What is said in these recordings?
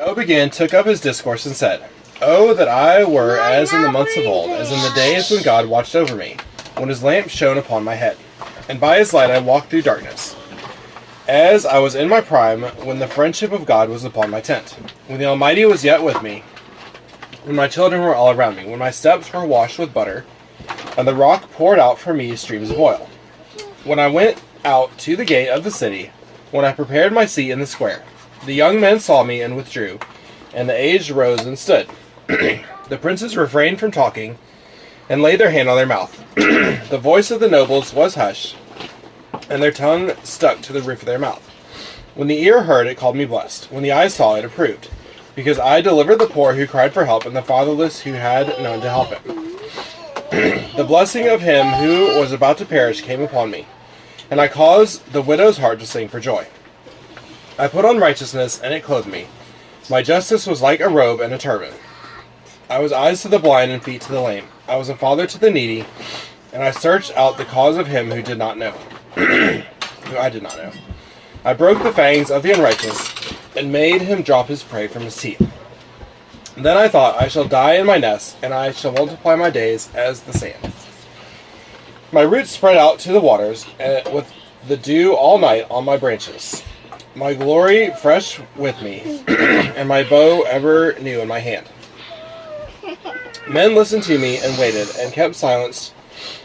Job again took up his discourse and said, Oh, that I were as in the months of old, as in the days when God watched over me, when his lamp shone upon my head, and by his light I walked through darkness. As I was in my prime, when the friendship of God was upon my tent, when the Almighty was yet with me, when my children were all around me, when my steps were washed with butter, and the rock poured out for me streams of oil. When I went out to the gate of the city, when I prepared my seat in the square, the young men saw me and withdrew, and the aged rose and stood. The princes refrained from talking, and laid their hand on their mouth. The voice of the nobles was hushed, and their tongue stuck to the roof of their mouth. When the ear heard, it called me blessed. When the eye saw, it approved. Because I delivered the poor who cried for help, and the fatherless who had none to help him. The blessing of him who was about to perish came upon me, and I caused the widow's heart to sing for joy. I put on righteousness, and it clothed me. My justice was like a robe and a turban. I was eyes to the blind and feet to the lame. I was a father to the needy, and I searched out the cause of him who did not know. Who I did not know. I broke the fangs of the unrighteous, and made him drop his prey from his teeth. Then I thought, I shall die in my nest, and I shall multiply my days as the sand. My roots spread out to the waters, and with the dew all night on my branches. My glory fresh with me, and my bow ever new in my hand. Men listened to me and waited, and kept silence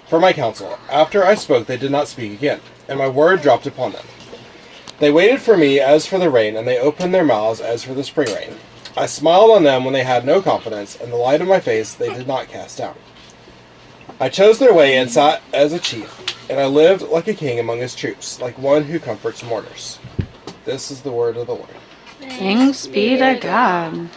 for my counsel. After I spoke, they did not speak again, and my word dropped upon them. They waited for me as for the rain, and they opened their mouths as for the spring rain. I smiled on them when they had no confidence, and the light of my face they did not cast down. I chose their way and sat as a chief, and I lived like a king among his troops, like one who comforts mourners. This is the word of the Lord. Thanks be to God.